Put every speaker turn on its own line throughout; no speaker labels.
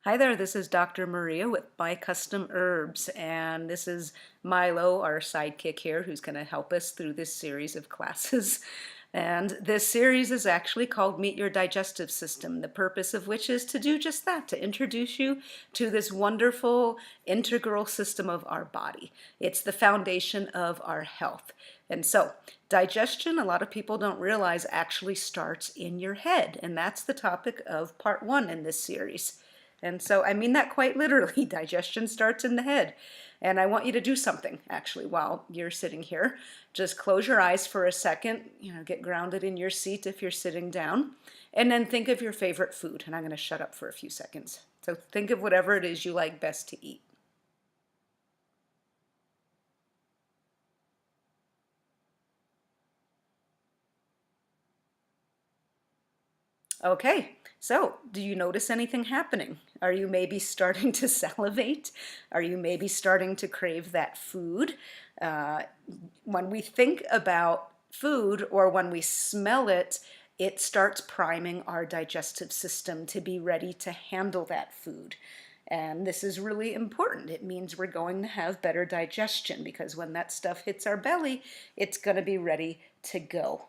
Hi there, this is Dr. Maria with My Custom Herbs, and this is Milo, our sidekick here, who's going to help us through this series of classes. And this series is actually called Meet Your Digestive System, the purpose of which is to do just that, to introduce you to this wonderful integral system of our body. It's the foundation of our health. And so, digestion, a lot of people don't realize, actually starts in your head, and that's the topic of part one in this series. And so I mean that quite literally. Digestion starts in the head. And I want you to do something actually while you're sitting here. Just close your eyes for a second, get grounded in your seat if you're sitting down, and then think of your favorite food. And I'm going to shut up for a few seconds. So think of whatever it is you like best to eat. Okay, so do you notice anything happening? Are you maybe starting to salivate? Are you maybe starting to crave that food? When we think about food or when we smell it, it starts priming our digestive system to be ready to handle that food. And this is really important. It means we're going to have better digestion because when that stuff hits our belly, it's going to be ready to go.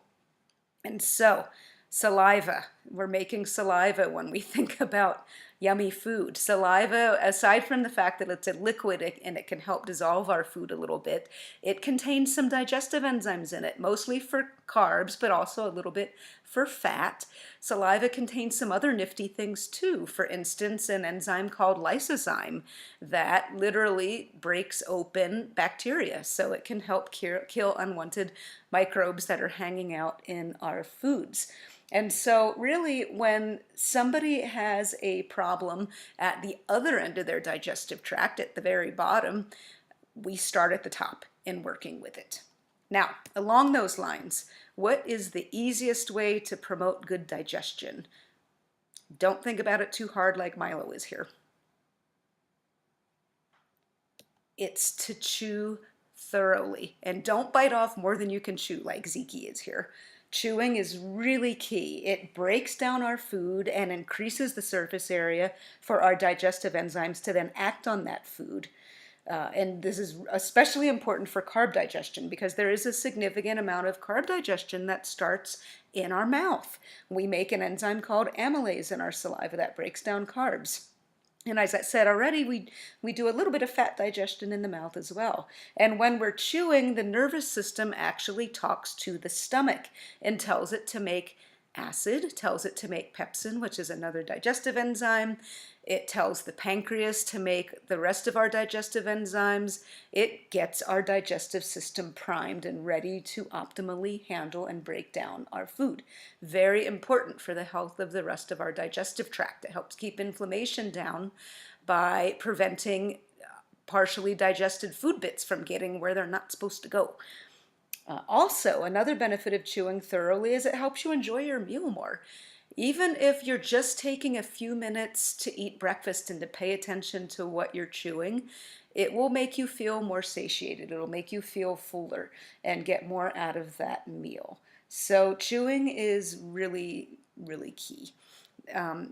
And so, saliva. We're making saliva when we think about yummy food. Saliva, aside from the fact that it's a liquid and it can help dissolve our food a little bit, it contains some digestive enzymes in it, mostly for carbs, but also a little bit for fat. Saliva contains some other nifty things too. For instance, an enzyme called lysozyme that literally breaks open bacteria, so it can help kill unwanted microbes that are hanging out in our foods. And so really when somebody has a problem at the other end of their digestive tract, at the very bottom, we start at the top in working with it. Now, along those lines, what is the easiest way to promote good digestion? Don't think about it too hard like Milo is here. It's to chew thoroughly. And don't bite off more than you can chew like Zeke is here. Chewing is really key. It breaks down our food and increases the surface area for our digestive enzymes to then act on that food. And this is especially important for carb digestion because there is a significant amount of carb digestion that starts in our mouth. We make an enzyme called amylase in our saliva that breaks down carbs. And as I said already, we do a little bit of fat digestion in the mouth as well. And when we're chewing, the nervous system actually talks to the stomach and tells it to make acid, tells it to make pepsin, which is another digestive enzyme. It tells the pancreas to make the rest of our digestive enzymes. It gets our digestive system primed and ready to optimally handle and break down our food. Very important for the health of the rest of our digestive tract. It helps keep inflammation down by preventing partially digested food bits from getting where they're not supposed to go. Also, another benefit of chewing thoroughly is it helps you enjoy your meal more. Even if you're just taking a few minutes to eat breakfast and to pay attention to what you're chewing, it will make you feel more satiated. It'll make you feel fuller and get more out of that meal. So chewing is really, really key.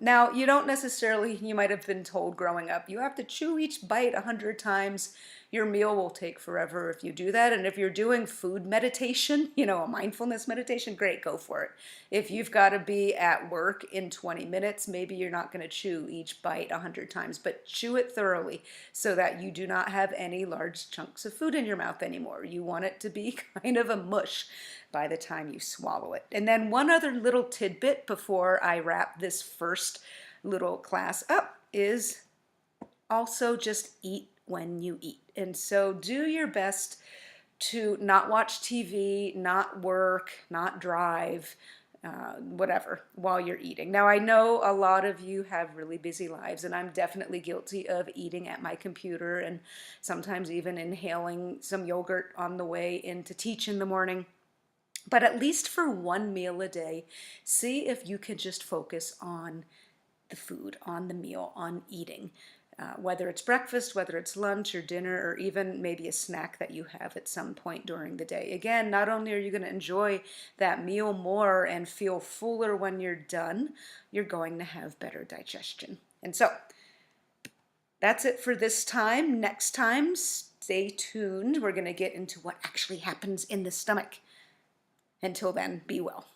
Now, you don't necessarily, you might have been told growing up, you have to chew each bite 100 times. Your meal will take forever if you do that. And if you're doing food meditation, a mindfulness meditation, great, go for it. If you've got to be at work in 20 minutes, maybe you're not going to chew each bite 100 times, but chew it thoroughly so that you do not have any large chunks of food in your mouth anymore. You want it to be kind of a mush by the time you swallow it. And then one other little tidbit before I wrap this first little class up is also just eat when you eat. And so do your best to not watch TV, not work, not drive, whatever, while you're eating. Now, I know a lot of you have really busy lives, and I'm definitely guilty of eating at my computer and sometimes even inhaling some yogurt on the way in to teach in the morning. But at least for one meal a day, see if you can just focus on the food, on the meal, on eating. Whether it's breakfast, whether it's lunch or dinner, or even maybe a snack that you have at some point during the day. Again, not only are you going to enjoy that meal more and feel fuller when you're done, you're going to have better digestion. And so, That's it for this time. Next time, stay tuned. We're going to get into what actually happens in the stomach. Until then, be well.